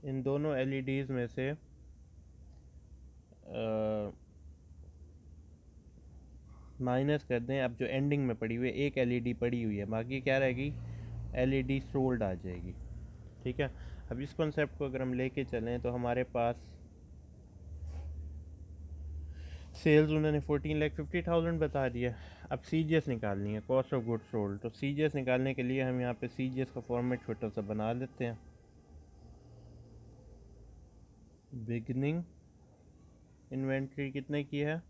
इन दोनों एलईडीज़ में से माइनस कर दें। अब जो एंडिंग में पड़ी हुई है एक एलईडी पड़ी हुई है, बाकी क्या रहेगी, एलईडी सोल्ड आ जाएगी। ठीक है। अब इस कॉन्सेप्ट को अगर हम लेके चलें तो हमारे पास सेल्स उन्होंने 14,50,000 बता दिया। अब सीजीएस निकालनी है, कॉस्ट ऑफ गुड्स सोल्ड। तो सीजीएस निकालने के लिए हम यहाँ पे सीजीएस का फॉर्मेट छोटा सा बना लेते हैं। बिगनिंग इन्वेंट्री कितने की है,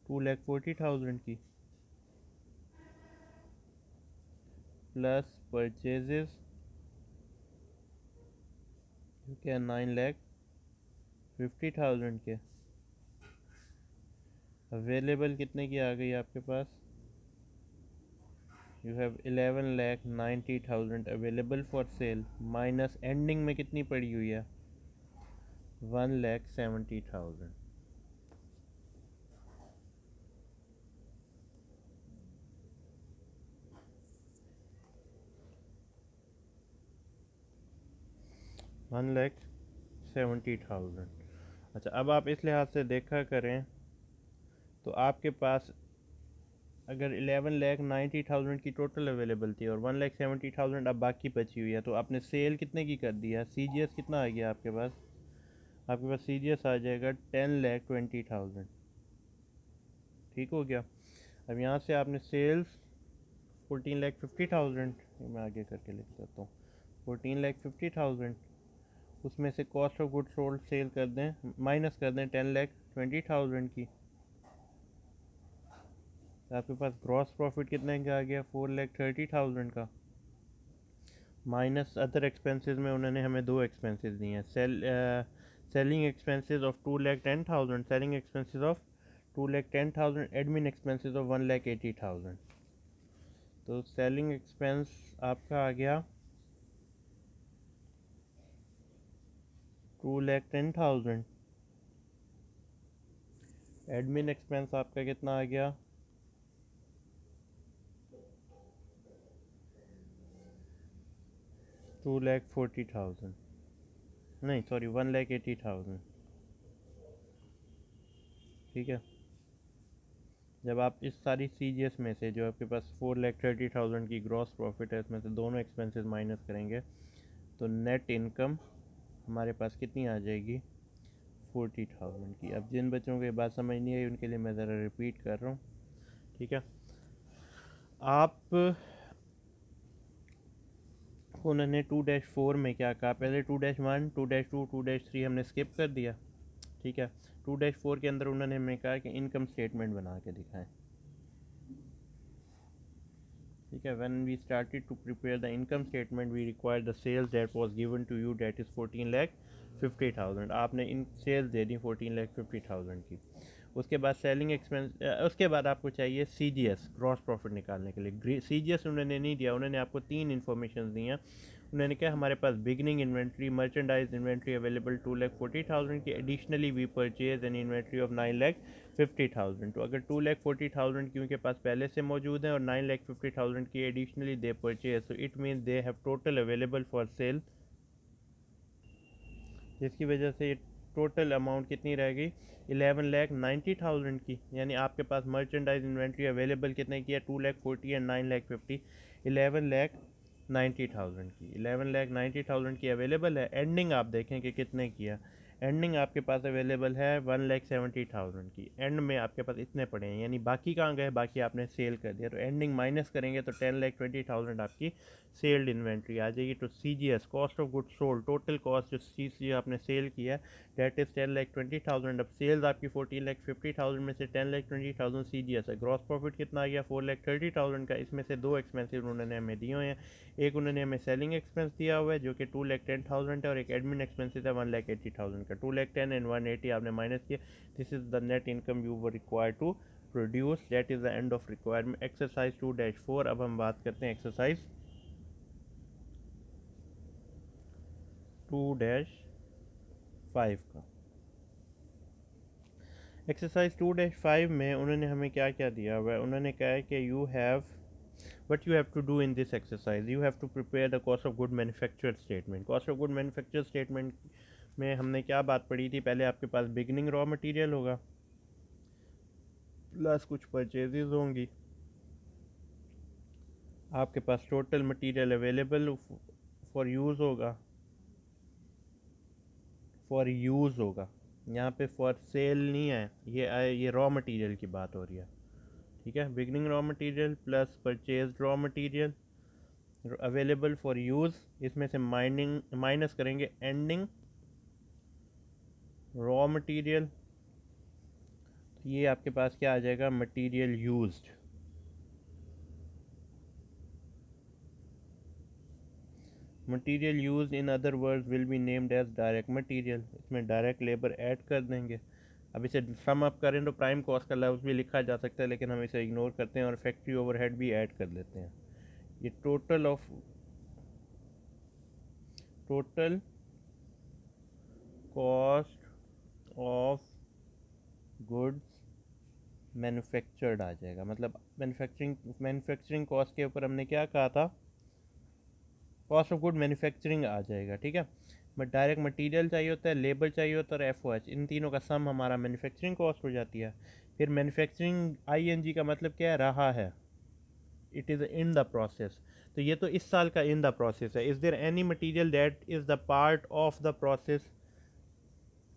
2,40,000 की, प्लस परचेजेस जो क्या 9,50,000 के। अवेलेबल कितने की आ गई आपके पास, you have 11,90,000 available for sale, minus ending में कितनी पड़ी हुई है, 1,70,000। 1,70,000। अच्छा, अब आप इस लिहाज से देखा करें तो आपके पास अगर 11,90,000 की टोटल अवेलेबल थी और 1,70,000 अब बाकी बची हुई है, तो आपने सेल कितने की कर दिया, सीजीएस कितना आ गया आपके पास, आपके पास सीजीएस आ जाएगा 10,20,000। ठीक हो गया। अब यहाँ से आपने सेल्स 14,50,000, मैं आगे करके लिख देता हूँ, 14,50,000, उसमें से cost of good sold sell कर दें, माइनस कर दें 10,20,000 की, तो आपके पास ग्रॉस प्रॉफिट कितने का आ गया, 4,30,000 का। माइनस अदर एक्सपेंसेस में उन्होंने हमें दो एक्सपेंसेस दिए हैं, selling expenses of 2,10,000, selling expenses of 2,10,000, admin expenses of 1,80,000। तो सेलिंग एक्सपेंस आपका आ गया 2,10,000, एडमिन एक्सपेंस आपका कितना आ गया, 2,40,000, नहीं सॉरी 1,80,000। ठीक है। जब आप इस सारी सीजीएस में से जो आपके पास 4,30,000 की ग्रॉस प्रॉफिट है, इसमें से दोनों एक्सपेंसेस माइनस करेंगे तो नेट इनकम हमारे पास कितनी आ जाएगी, 40,000 की। अब जिन बच्चों को ये बात समझ नहीं आई उनके लिए मैं ज़रा रिपीट कर रहा हूँ। ठीक है। आप उन्होंने 2-4 में क्या कहा, पहले 2-1, 2-2, 2-3 हमने स्किप कर दिया। ठीक है। 2-4 के अंदर उन्होंने हमें कहा कि इनकम स्टेटमेंट बना के दिखाएं। ठीक है। When we started to prepare the income statement we require the sales that was given to you, that is 14,50,000। आपने इन सेल्स दे दी 14,50,000 की। उसके बाद सेलिंग एक्सपेंस, उसके बाद आपको चाहिए सीजीएस, ग्रॉस प्रॉफिट निकालने के लिए। सीजीएस उन्होंने नहीं दिया, उन्होंने आपको तीन इन्फॉर्मेशन दी हैं। उन्होंने कहा हमारे पास beginning inventory, merchandise inventory available 2,40,000 की, additionally we purchase an inventory of 9,50,000। तो अगर 2,40,000 की उनके पास पहले से मौजूद है और 9,50,000 की एडिशनली दे परचेज, तो it mean they have total available for cell, जिसकी वजह से टोटल अमाउंट कितनी रहेगी, 11,90,000 की। यानी आपके पास मर्चेंडाइज इन्वेंट्री अवेलेबल कितने की है, 2,40,000 एंड 9,50,000, 11,90,000 की। 11,90,000 की अवेलेबल है। एंडिंग आप देखें कि कितने की है, एंडिंग आपके पास अवेलेबल है 1,70,000 की। एंड में आपके पास इतने पड़े हैं, यानी बाकी कहाँ गए, बाकी आपने सेल कर दिया। तो एंडिंग माइनस करेंगे तो 10,20,000 आपकी सेल्ड इन्वेंट्री आ जाएगी। तो CGS, cost of good sold, total cost जो चीज़ आपने सेल किया, डेट इज़ 10,20,000। अब सेल्स आपकी 14,50,000 में से 10,20,000 सीजीएस है। ग्रॉस प्रॉफिट कितना आ गया, 4,30,000 का। इसमें से दो एक्सपेंसिव उन्होंने हमें दिए हुए हैं, एक उन्होंने हमें सेलिंग एक्सपेंस दिया हुआ है जो कि 2,10,000 है, और एक एडमिन एक्सपेंसिस है 1,80,000 का। 2,10,000 एंड 180 आपने माइनस किया। This is the net income you were required to produce, that is the end of requirement. Exercise 2-4। अब हम बात करते हैं एक्सरसाइज 2-5 का। एक्सरसाइज 2-5 में उन्होंने हमें क्या क्या दिया हुआ है, उन्होंने कहा है कि you have what you have to do in this exercise, you have to prepare the cost of good manufacturer statement. cost of good manufacturer statement में हमने क्या बात पढ़ी थी, पहले आपके पास बिगनिंग रॉ मटेरियल होगा प्लस कुछ परचेजेज होंगी, आपके पास total material available for use होगा, फॉर यूज़ होगा, यहाँ पे फॉर सेल नहीं है, ये रॉ मटेरियल की बात हो रही है, ठीक है। Beginning raw material plus purchase raw material available for use, इसमें से माइनस करेंगे एंडिंग रॉ मटेरियल, ये आपके पास क्या आ जाएगा, material used. Material use in other words will be named as direct material, इसमें डायरेक्ट लेबर ऐड कर देंगे। अब इसे सम अप करें तो प्राइम कॉस्ट का लफ्ज़ भी लिखा जा सकता है, लेकिन हम इसे इग्नोर करते हैं और फैक्ट्री ओवरहेड भी ऐड कर लेते हैं। ये total cost of goods manufactured आ जाएगा। मतलब मैन्युफैक्चरिंग कॉस्ट के ऊपर हमने क्या कहा था, कॉस्ट ऑफ गुड मैन्युफैक्चरिंग आ जाएगा, ठीक है। बट डायरेक्ट मटेरियल चाहिए होता है, लेबर चाहिए होता है और एफ इन तीनों का सम हमारा मैन्युफैक्चरिंग कॉस्ट हो जाती है। फिर मैन्युफैक्चरिंग आई का मतलब क्या है, रहा है, it is in the process. तो ये तो इस साल का इन द प्रोसेस है। Is there any material that is the part of the process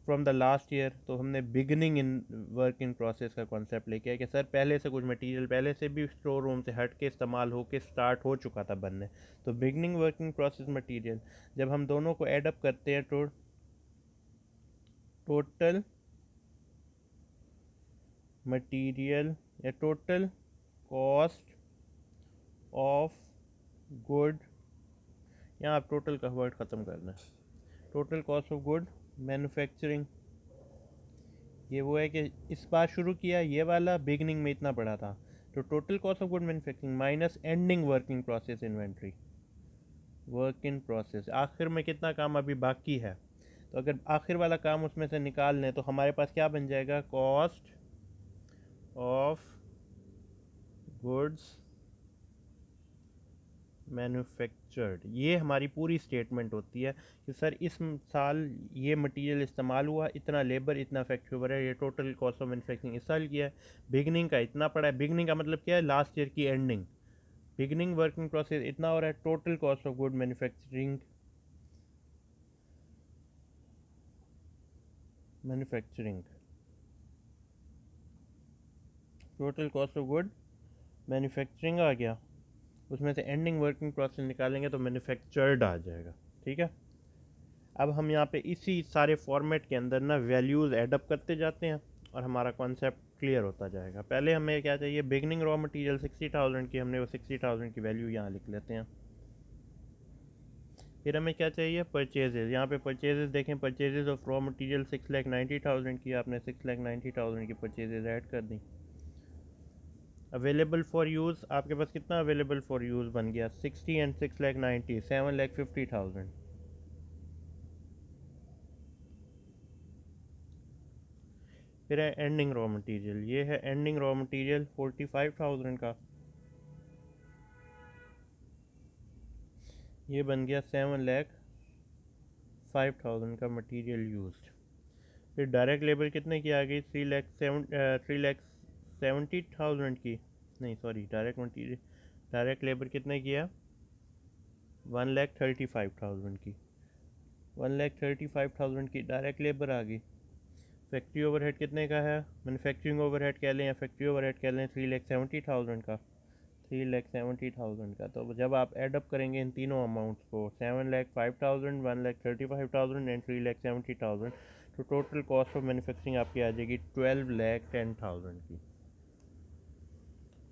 from the last year. तो हमने beginning in work in process का कॉन्सेप्ट लेके आया कि सर पहले से कुछ मटेरियल पहले से भी स्टोर रूम से हट के इस्तेमाल होके स्टार्ट हो चुका था बनने, तो बिगनिंग वर्किंग प्रोसेस मटेरियल। जब हम दोनों को ऐड अप करते हैं तो टोटल मटेरियल या टोटल कॉस्ट ऑफ गुड, यहाँ आप टोटल का वर्ड ख़त्म करना है, total cost of good manufacturing. ये वो है कि इस बार शुरू किया ये वाला बिगनिंग में इतना पड़ा था, तो total cost of good manufacturing minus ending working process inventory, work in process आखिर में कितना काम अभी बाकी है। तो अगर आखिर वाला काम उसमें से निकाल लें तो हमारे पास क्या बन जाएगा, कॉस्ट ऑफ गुड्स मैन्युफैक्चर्ड। ये हमारी पूरी स्टेटमेंट होती है कि सर इस साल ये मटेरियल इस्तेमाल हुआ, इतना लेबर, इतना फैक्ट्री ओवर है, ये टोटल कॉस्ट ऑफ मैन्युफैक्चरिंग इस साल किया है। बिगनिंग का इतना पड़ा है, बिगनिंग का मतलब क्या है, लास्ट ईयर की एंडिंग। बिगनिंग वर्किंग प्रोसेस इतना हो रहा है, total cost of good manufacturing total cost of good manufacturing आ गया, उसमें से एंडिंग वर्किंग प्रोसेस निकालेंगे तो मैन्युफैक्चर्ड आ जाएगा, ठीक है। अब हम यहाँ पे इसी सारे फॉर्मेट के अंदर ना वैल्यूज़ एडअप करते जाते हैं और हमारा कॉन्सेप्ट क्लियर होता जाएगा। पहले हमें क्या चाहिए, बिगनिंग रॉ मटेरियल 60,000 की, हमने वो 60,000 की वैल्यू यहाँ लिख लेते हैं। फिर हमें क्या चाहिए, परचेजेज। यहाँ पे परचेजेज देखें, परचेजेज ऑफ रॉ मटेरियल 6,90,000 की, आपने 6,90,000 की परचेजेज ऐड कर दी। अवेलेबल फॉर यूज़ आपके पास कितना अवेलेबल फॉर यूज़ बन गया, 60 एंड 6,90, 7,50,000। फिर है एंडिंग रॉ मटेरियल, ये है एंडिंग रॉ मटेरियल 45,000 का, ये बन गया 7,05,000 का मटेरियल यूज्ड। फिर डायरेक्ट लेबर कितने की आ गई, 3,70,000 की, नहीं सॉरी, डायरेक्ट लेबर कितने किया, 1,35,000 की, 1,35,000 की डायरेक्ट लेबर आ गई। फैक्ट्री ओवरहेड कितने का है, मैन्युफैक्चरिंग ओवरहेड कह लें या फैक्ट्री ओवरहेड कह लें, 3,70,000 का, 3,70,000 का। तो जब आप एडअप करेंगे इन तीनों अमाउंट्स को, 7,05,000, 1,35,000 एंड 3,70,000, तो टोटल कॉस्ट ऑफ मैन्युफैक्चरिंग आपकी आ जाएगी 12,10,000 की,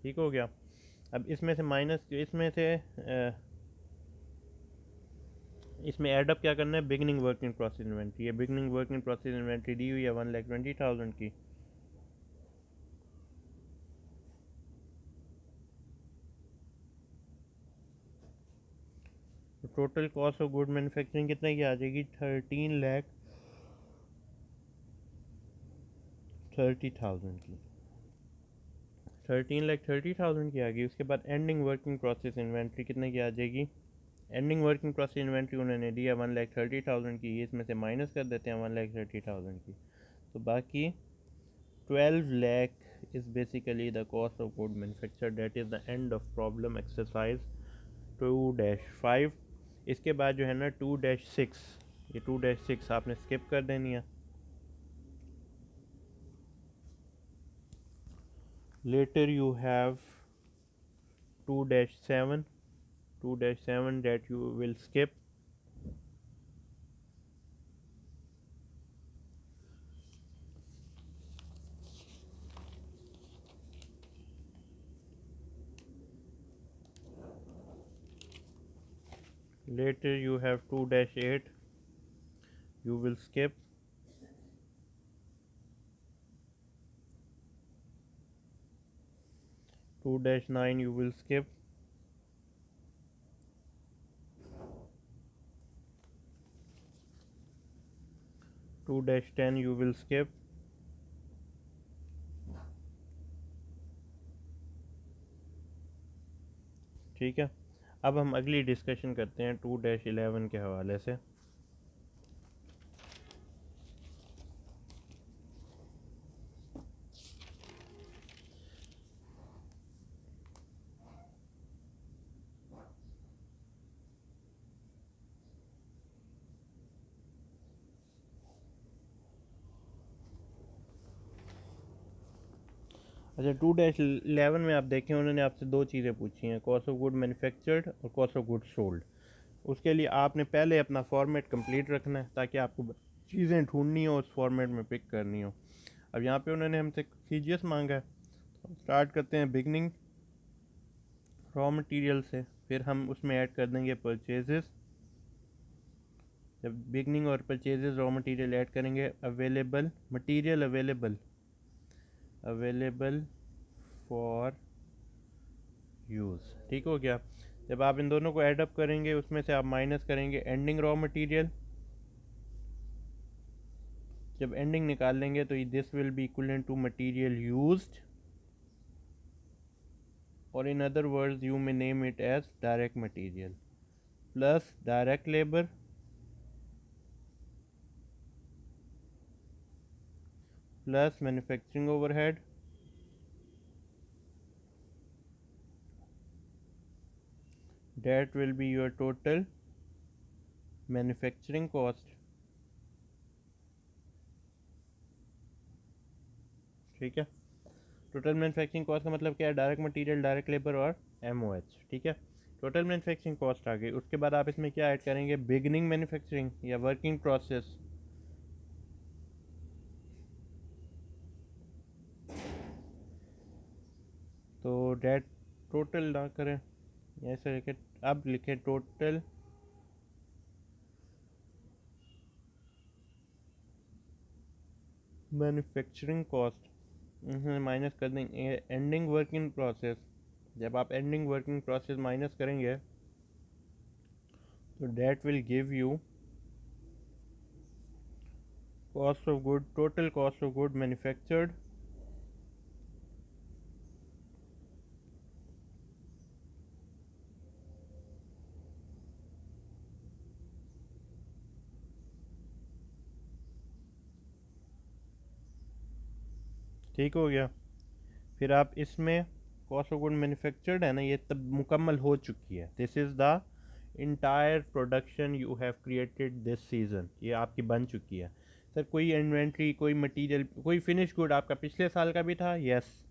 ठीक हो गया। अब इसमें से माइनस, इसमें एडअप क्या करना है, बिगनिंग वर्किंग प्रोसेस इन्वेंट्री। ये बिगनिंग वर्किंग प्रोसेस इन्वेंट्री दी हुई है 1,20,000 की, तो total cost of good manufacturing कितने की आ जाएगी, 13,30,000 की। 13,30,000 की आ गई। उसके बाद एंडिंग वर्किंग प्रोसेस इन्वेंट्री कितने की आ जाएगी? एंडिंग वर्किंग प्रोसेस इन्वेंट्री उन्होंने दिया 1,30,000 की, इसमें से माइनस कर देते हैं 1,30,000 की, तो बाकी 12 lakh is basically the cost of good manufactured. That is the end of problem exercise 2-5। इसके बाद जो है ना 2-6, ये 2-6 आपने स्किप कर देनी है। Later you have 2-7, 2-7 that you will skip। Later you have 2-8, you will skip। 2-9 you will skip। 2-10 you will skip। ठीक है, अब हम अगली डिस्कशन करते हैं 2-11 के हवाले से। अच्छा, 2-11 में आप देखें उन्होंने आपसे दो चीज़ें पूछी हैं, कॉस्ट ऑफ गुड मैन्युफैक्चर्ड और कॉस्ट ऑफ गुड सोल्ड। उसके लिए आपने पहले अपना फॉर्मेट कंप्लीट रखना है ताकि आपको चीज़ें ढूंढनी हो उस फॉर्मेट में पिक करनी हो। अब यहाँ पे उन्होंने हमसे सीजीएस मांगा है, तो स्टार्ट करते हैं बिगनिंग रॉ मटेरियल से, फिर हम उसमें ऐड कर देंगे परचेजेस। जब बिगनिंग और परचेजेस रॉ मटेरियल ऐड करेंगे, available material available for use, ठीक हो गया। जब आप इन दोनों को ऐड अप करेंगे उसमें से आप माइनस करेंगे एंडिंग रॉ मटेरियल। जब एंडिंग निकाल लेंगे तो this will be equivalent to material used, और in other words you may name it as direct material plus direct labour plus manufacturing overhead that will be your total manufacturing cost। ठीक है, total manufacturing cost का मतलब क्या है? Direct material, direct labour और MOH. ठीक है, total manufacturing cost आ गई। उसके बाद आप इसमें क्या ऐड करेंगे? बिगनिंग मैन्युफैक्चरिंग या वर्किंग प्रोसेस। तो डेट टोटल ना करें, ऐसे लिखे, अब लिखे टोटल मैन्युफैक्चरिंग कॉस्ट, माइनस कर देंगे एंडिंग वर्किंग प्रोसेस। जब आप एंडिंग वर्किंग प्रोसेस माइनस करेंगे तो that will give you cost of good, total cost of good manufactured ठीक हो गया। फिर आप इसमें कॉस्ट ऑफ गुड मैन्युफैक्चर्ड है ना, ये तब मुकम्मल हो चुकी है। This is the entire production you have created this season, ये आपकी बन चुकी है। सर कोई इन्वेंट्री, कोई मटेरियल, कोई फिनिश गुड आपका पिछले साल का भी था? यस,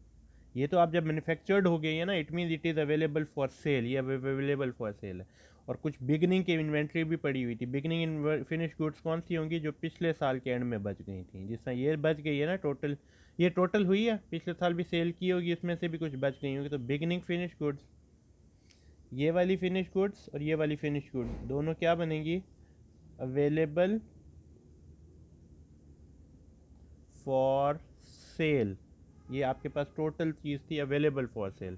ये तो आप जब मैन्युफैक्चर्ड हो गई है ना, it means it is available for cell, ये अवेलेबल फॉर सेल है। और कुछ बिगनिंग की इन्वेंट्री भी पड़ी हुई थी। बिगनिंग फिनिश गुड्स कौन सी होंगी? जो पिछले साल के एंड में बच गई थी। जिस तरह ये बच गई है ना, टोटल ये टोटल हुई है, पिछले साल भी सेल की होगी, इसमें से भी कुछ बच गई होगी। तो बिगनिंग फिनिश गुड्स, ये वाली फिनिश गुड्स और ये वाली फिनिश गुड्स दोनों क्या बनेगी? Available for cell. ये आपके पास टोटल चीज़ थी available for sale,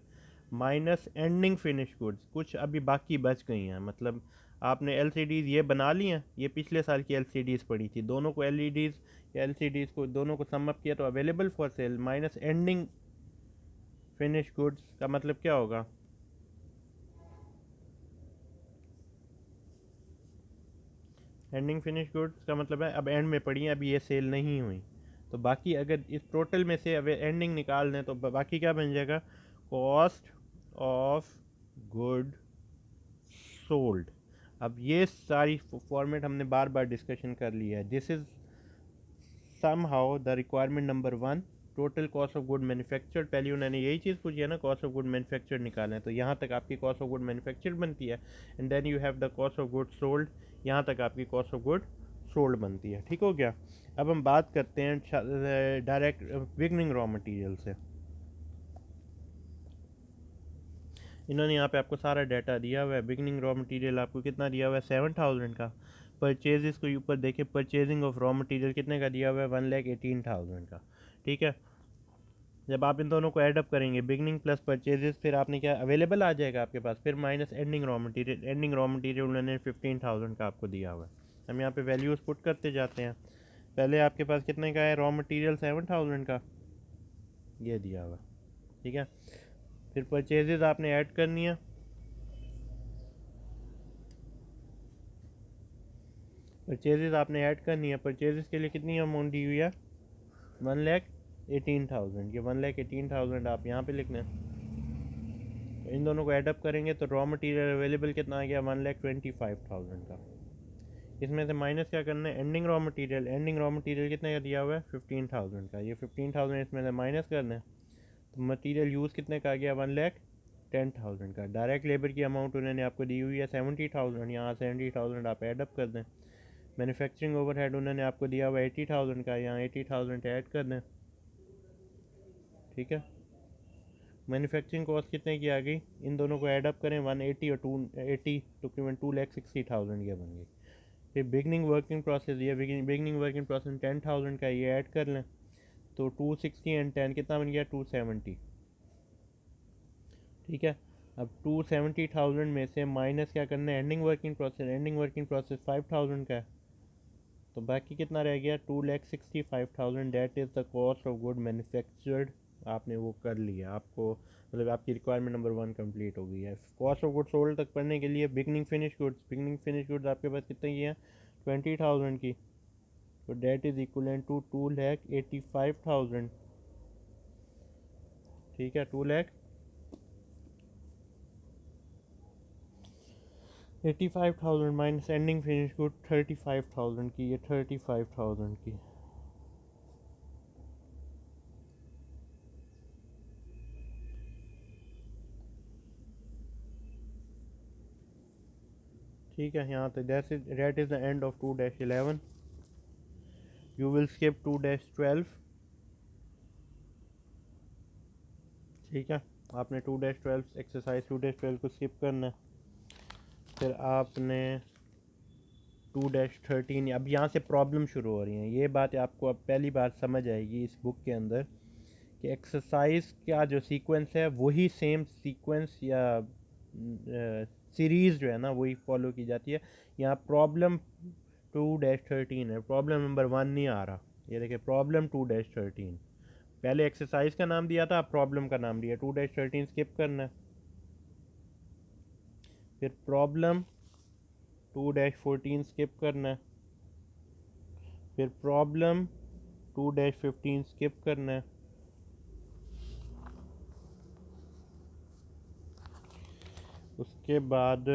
minus ending finish goods, कुछ अभी बाकी बच गई हैं। मतलब आपने एलसीडीज़ ये बना ली हैं, ये पिछले साल की एलसीडीज़ पड़ी थी, दोनों को एलईडीज़ या एलसीडीज़ को दोनों को सम अप किया तो available for sale, minus ending finish goods का मतलब क्या होगा? एंडिंग फिनिश गुड्स का मतलब है अब एंड में पड़ी है, अभी ये सेल नहीं हुई, तो बाकी अगर इस टोटल में से अब एंडिंग निकाल दें तो बाकी क्या बन जाएगा? Cost of good sold. अब ये सारी फॉर्मेट हमने बार बार डिस्कशन कर लिया है। This is somehow the requirement number 1, total cost of good manufactured. पहले उन्होंने यही चीज़ पूछी है ना, कॉस्ट ऑफ गुड मैन्युफैक्चर्ड निकालना है, तो यहाँ तक आपकी कॉस्ट ऑफ गुड मैन्युफैक्चर्ड बनती है। And then you have the cost of good sold, यहाँ तक आपकी कॉस्ट ऑफ गुड सोल्ड बनती है। ठीक हो गया? अब हम बात करते हैं डायरेक्ट बिगनिंग रॉ मटेरियल से। इन्होंने यहाँ पे आपको सारा डाटा दिया हुआ है। बिगनिंग रॉ मटेरियल आपको कितना दिया हुआ है? 7000 का। परचेजेस को ऊपर देखें, परचेजिंग ऑफ रॉ मटेरियल कितने का दिया हुआ है? 1,18,000 का। ठीक है, जब आप इन दोनों को ऐड अप करेंगे, बिगनिंग प्लस परचेजेस, फिर आपने क्या अवेलेबल आ जाएगा आपके पास, फिर minus ending raw material. Ending raw material उन्होंने 15,000 का आपको दिया हुआ है। हम यहाँ पे वैल्यूज़ पुट करते जाते हैं। पहले आपके पास कितने का है रॉ मटेरियल? 7000 का, ये दिया हुआ। ठीक है, फिर परचेजेस आपने ऐड करनी है। परचेजेस आपने ऐड करनी है। परचेजेस के लिए कितनी अमाउंट दी हुई है? 1,18,000। ये 1,18,000 आप यहाँ पे लिख लें। तो इन दोनों को ऐडअप करेंगे तो रॉ मटेरियल अवेलेबल कितना आ गया? 1,25,000 का। इसमें से माइनस क्या करना है? Ending raw material. Ending raw material कितने का दिया हुआ है? 15,000 का। ये 15,000 इसमें से माइनस करना है, तो मटेरियल यूज़ कितने का आ गया? 1,10,000 का। डायरेक्ट लेबर की अमाउंट उन्होंने आपको दी हुई है 70,000, यहाँ 70,000 आप ऐडअप कर दें। मैन्युफैक्चरिंग ओवरहेड उन्होंने आपको दिया हुआ है 80,000 का, यहाँ 80,000 ऐड कर दें। ठीक है, मैन्युफैक्चरिंग कॉस्ट कितने की आ गई? इन दोनों को ऐड अप करें, 180 और 280, तकरीबन 2,60,000 ये बन गई। फिर बिगनिंग वर्किंग प्रोसेस, ये बिगनिंग वर्किंग प्रोसेस 10,000 का, ये ऐड कर लें तो 260 एंड 10 कितना बन गया? 270। ठीक है, अब 270,000 में से माइनस क्या करना है? Ending working process. Ending working process 5,000 का है, तो बाकी कितना रह गया? 2,65,000। That is the cost of good manufactured. आपने वो कर लिया, आपको मतलब आपकी रिक्वायरमेंट नंबर 1 कंप्लीट हो गई है। कॉस्ट ऑफ गुड सोल्ड तक पढ़ने के लिए beginning finish goods. Beginning finish goods आपके पास कितने की हैं? 20,000 की, तो डेट इज़ इक्वलेंट टू 2,85,000। ठीक है, 2,85,000 माइनस एंडिंग फिनिश गुड 35,000 की, ये 35,000 की। ठीक है, यहाँ तक that is the end of 2-11. You will skip 2-12. ठीक है, आपने 2-12 एक्सरसाइज 2-12 को स्किप करना है। फिर आपने 2-13, अब यहाँ से प्रॉब्लम शुरू हो रही हैं। ये बात आपको अब पहली बार समझ आएगी इस बुक के अंदर कि एक्सरसाइज का जो सीक्वेंस है वही सेम सीक्वेंस या सीरीज़ जो है ना वही फॉलो की जाती है। यहाँ प्रॉब्लम 2-13 है, प्रॉब्लम नंबर 1 नहीं आ रहा। ये देखिए, प्रॉब्लम 2-13, पहले एक्सरसाइज का नाम दिया था, अब प्रॉब्लम का नाम दिया। 2-13 स्किप करना है। फिर प्रॉब्लम 2-14 स्किप करना है। फिर प्रॉब्लम 2-15 स्किप करना है। उसके बाद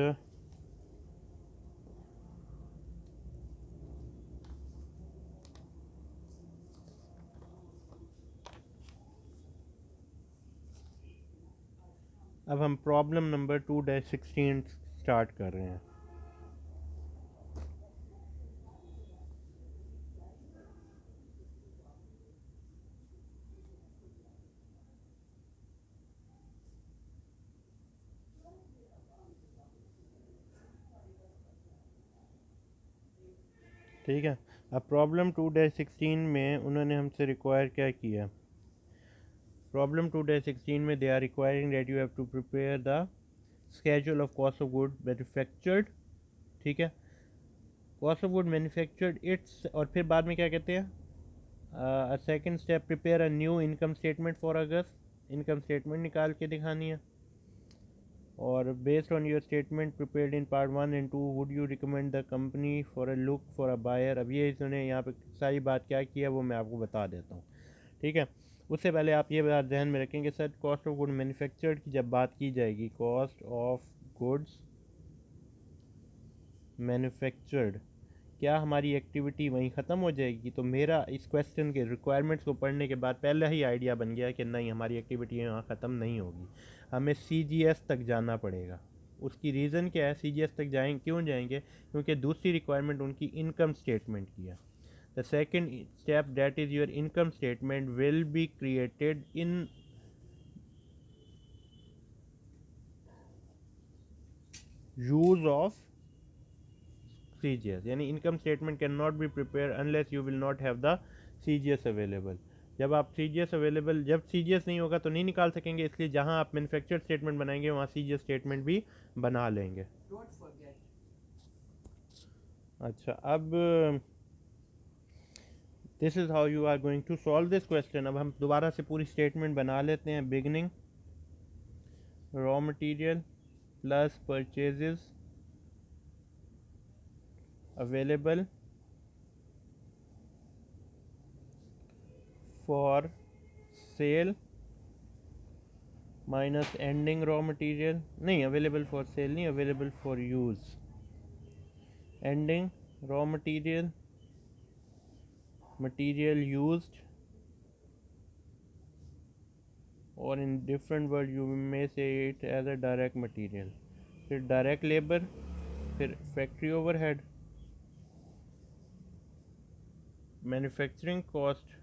अब हम प्रॉब्लम नंबर 2-16 स्टार्ट कर रहे हैं। ठीक है, अब प्रॉब्लम 2-16 में उन्होंने हमसे रिक्वायर क्या किया? प्रॉब्लम 2-16 में they are requiring that you have to prepare the schedule of cost of good manufactured. ठीक है, cost of good manufactured it's, और फिर बाद में क्या कहते हैं? Second step, prepare a new income statement for August income statement निकाल के दिखानी है। और based on your statement prepared in part 1 and 2 would you recommend the company for a look for a buyer. अब ये इन्होंने यहाँ पे सारी बात क्या की है वो मैं आपको बता देता हूँ, ठीक है। उससे पहले आप ये बात ध्यान में रखेंगे sir, cost of good manufactured की जब बात की जाएगी, कॉस्ट ऑफ गुड्स मैन्युफैक्चर्ड, क्या हमारी एक्टिविटी वहीं ख़त्म हो जाएगी? तो मेरा इस क्वेश्चन के रिक्वायरमेंट्स को पढ़ने के बाद पहले ही आइडिया बन गया कि नहीं, हमारी एक्टिविटी यहाँ ख़त्म नहीं होगी, हमें CGS तक जाना पड़ेगा। उसकी रीज़न क्या है, CGS तक जाएंगे, क्यों जाएंगे? क्योंकि दूसरी रिक्वायरमेंट उनकी इनकम स्टेटमेंट की है। The second step that is your income statement will be created in use of CGS, यानी income statement can not be prepare unless you will not have the CGS available. जब आप CGS available, जब CGS नहीं होगा तो नहीं निकाल सकेंगे, इसलिए जहां आप मैन्युफैक्चर स्टेटमेंट बनाएंगे वहां CGS स्टेटमेंट भी बना लेंगे। अच्छा, अब this is how you are going to solve this question. अब हम दोबारा से पूरी स्टेटमेंट बना लेते हैं। Beginning raw material plus purchases available for sale minus ending raw material, नहीं अवेलेबल फॉर सेल नहीं, available for use, ending raw material, material used, और in different word you may say it as a direct material. फिर direct labour, फिर factory overhead, manufacturing cost,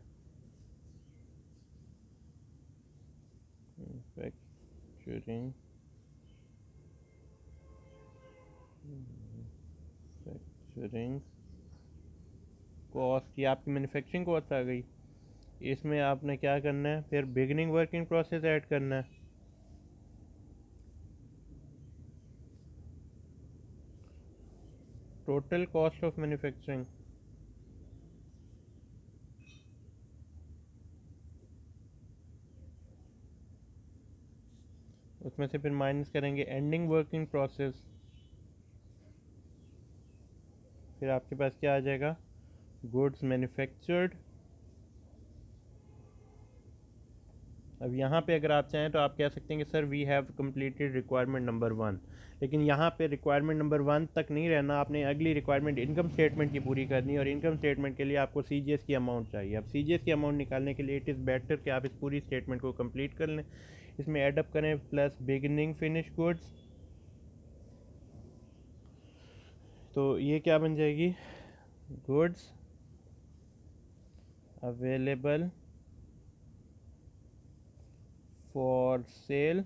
manufacturing manufacturing cost, ये आपकी manufacturing cost आ गई। इसमें आपने क्या करना है, फिर बिगनिंग वर्किंग प्रोसेस ऐड करना है, टोटल कॉस्ट ऑफ मैन्युफैक्चरिंग, उसमें से फिर माइनस करेंगे एंडिंग वर्किंग प्रोसेस, फिर आपके पास क्या आ जाएगा, गुड्स मैन्युफैक्चर्ड। अब यहाँ पे अगर आप चाहें तो आप कह सकते हैं कि sir we have completed requirement number 1, लेकिन यहाँ पे रिक्वायरमेंट नंबर 1 तक नहीं रहना, आपने अगली रिक्वायरमेंट इनकम स्टेटमेंट की पूरी करनी है, और इनकम स्टेटमेंट के लिए आपको CGS की अमाउंट चाहिए। अब CGS की अमाउंट निकालने के लिए इट इज़ बेटर कि आप इस पूरी स्टेटमेंट को कंप्लीट कर लें, इसमें एडअप करें प्लस बिगिनिंग फिनिश गुड्स, तो ये क्या बन जाएगी, goods available for sale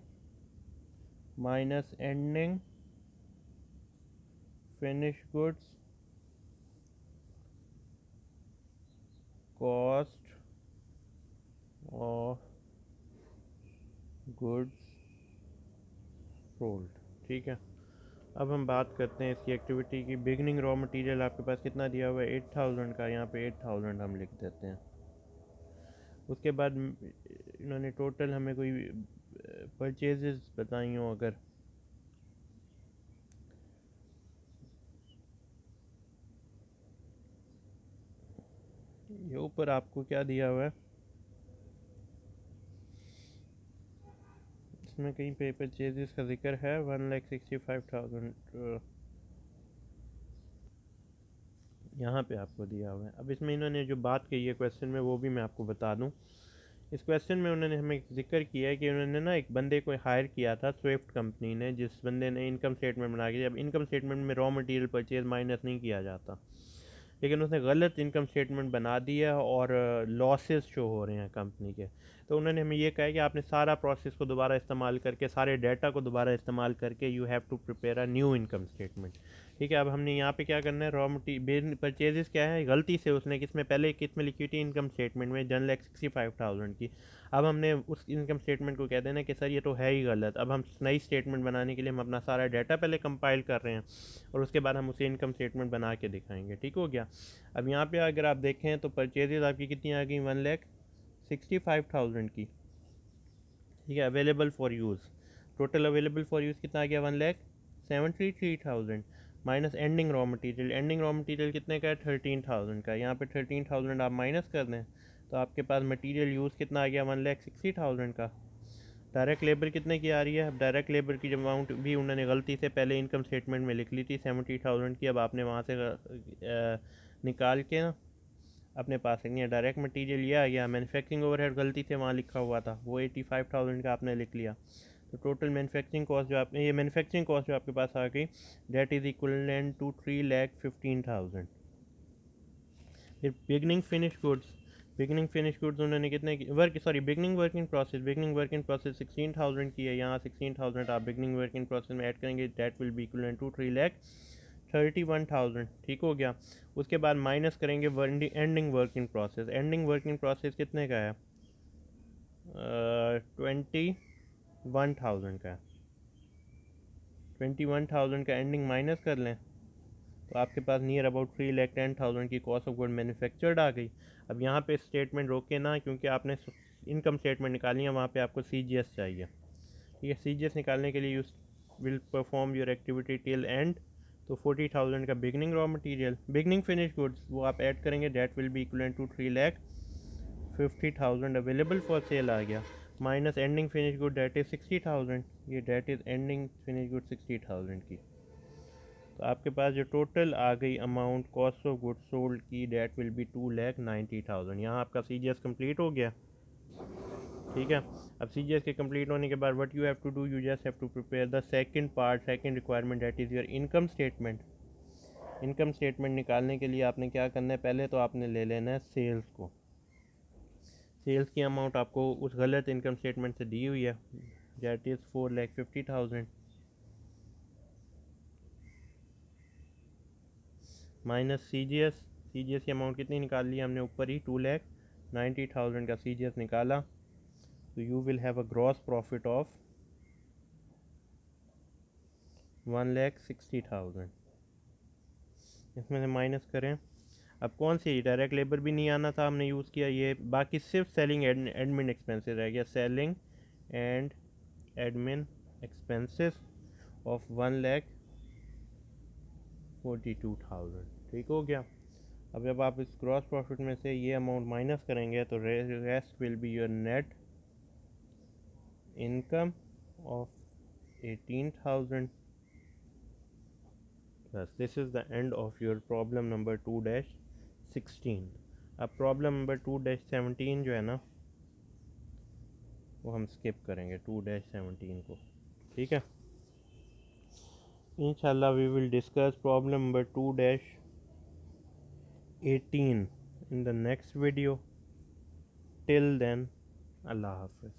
minus ending finish goods cost of goods sold. ठीक है, अब हम बात करते हैं इसकी एक्टिविटी की। बिगनिंग रॉ मटेरियल आपके पास कितना दिया हुआ है, 8000 का, यहाँ पे 8000 हम लिख देते हैं। उसके बाद इन्होंने टोटल हमें कोई परचेजेस बताई हो, अगर ये ऊपर आपको क्या दिया हुआ है, इसमें कहीं पे परचेजेस का जिक्र है, 1,65,000 यहाँ पे आपको दिया हुआ है। अब इसमें इन्होंने जो बात कही है क्वेश्चन में वो भी मैं आपको बता दूँ। इस क्वेश्चन में उन्होंने हमें जिक्र किया है कि उन्होंने ना एक बंदे को हायर किया था स्विफ्ट कंपनी ने, जिस बंदे ने इनकम स्टेटमेंट बना के, अब इनकम स्टेटमेंट में रॉ मटेरियल परचेज माइनस नहीं किया जाता, लेकिन उसने गलत इनकम स्टेटमेंट बना दिया और लॉसेस शो हो रहे हैं कंपनी के। तो उन्होंने हमें ये कहा है कि आपने सारा प्रोसेस को दोबारा इस्तेमाल करके, सारे डाटा को दोबारा इस्तेमाल करके you have to prepare a new income statement. ठीक है, अब हमने यहाँ पे क्या करना है, रॉ मटीरियल परचेजेस क्या है, गलती से उसने किसमें पहले किसमें लिखी थी, इनकम स्टेटमेंट में, 1,65,000 की। अब हमने उस इनकम स्टेटमेंट को कह देना कि सर ये तो है ही गलत। अब हम नई स्टेटमेंट बनाने के लिए हम अपना सारा डाटा पहले कंपाइल कर रहे हैं, और उसके बाद हम उसे इनकम स्टेटमेंट बना के दिखाएंगे। ठीक हो गया। अब यहाँ पे अगर आप देखें तो परचेजेस आपकी कितनी आ गई, 1,65,000 की। ठीक है। Available for use, total available for use कितना आ गया 1,73,000 minus ending raw material. Ending raw material कितने का है 13,000 का। यहाँ पे 13,000 आप माइनस कर दें तो आपके पास मटेरियल यूज़ कितना आ गया 1,60,000 का। डायरेक्ट लेबर कितने की आ रही है। अब डायरेक्ट लेबर की अमाउंट भी उन्होंने गलती से पहले इनकम स्टेटमेंट में लिख ली थी 70,000 की। अब आपने वहाँ से निकाल के ना अपने पास रखनी है। डायरेक्ट मटेरियल ये आ गया। मैन्युफैक्चरिंग ओवरहेड गलती से वहाँ लिखा हुआ था, वो 85,000 का आपने लिख लिया। तो टोटल मैन्युफैक्चरिंग कॉस्ट जो आप ये मैन्युफैक्चरिंग कॉस्ट जो आपके पास आ गई दैट इज़ इक्वलेंट टू 3,15,000। फिर beginning finish goods, beginning finish goods उन्होंने कितने की beginning work in process, beginning work in process 16,000 की है। यहाँ 16,000 आप बिगनिंग वर्क इन प्रोसेस में ऐड करेंगे that will be equivalent to 3,31,000। ठीक हो गया। उसके बाद माइनस करेंगे ending work in process. Ending work in process कितने का है 21,000 का है। 21,000 का एंडिंग माइनस कर लें तो आपके पास नियर अबाउट 3,10,000 की कॉस्ट ऑफ गुड मैन्युफैक्चर्ड आ गई। अब यहाँ पे स्टेटमेंट रोके ना, क्योंकि आपने इनकम स्टेटमेंट निकालनी है, वहाँ पे आपको CGS चाहिए। ठीक है, CGS निकालने के लिए you will perform your activity till end. तो 40,000 का beginning raw material, beginning finish goods वो आप ऐड करेंगे that will be equivalent to 3,50,000 available for sale आ गया। Minus ending finish good that is 60,000, ये that is ending finish good 60,000 की। तो आपके पास जो टोटल आ गई amount cost of goods sold की दैट विल बी 2,90,000। यहाँ आपका CGS कंप्लीट हो गया। ठीक है। अब CGS के कंप्लीट होने के बाद what you have to do, you just have to prepare the second part, second requirement that is your income statement. Income statement निकालने के लिए आपने क्या करना है, पहले तो आपने ले लेना है सेल्स को। सेल्स की अमाउंट आपको उस गलत इनकम स्टेटमेंट से दी हुई है that is 4,50,000 minus CGS। CGS की अमाउंट कितनी निकाल ली हमने ऊपर ही 2,90,000 का CGS निकाला। तो you will have a gross profit of 1,60,000। इसमें से माइनस करें। अब कौन सी डायरेक्ट लेबर भी नहीं आना था, हमने यूज़ किया ये, बाकी सिर्फ सेलिंग एडमिन एक्सपेंसेस रह गया। Selling and admin expenses of 1,42,000। ठीक हो गया। अब जब आप इस ग्रॉस प्रॉफिट में से ये अमाउंट माइनस करेंगे तो rest will be your net income of 18,000। बस this is the end of your problem number 2-16। अब प्रॉब्लम नंबर 2-17 जो है ना वो हम स्किप करेंगे 2-17 को। ठीक है। इंशाल्लाह we will discuss problem number 2-18 in the next video. Till then, Allah Hafiz.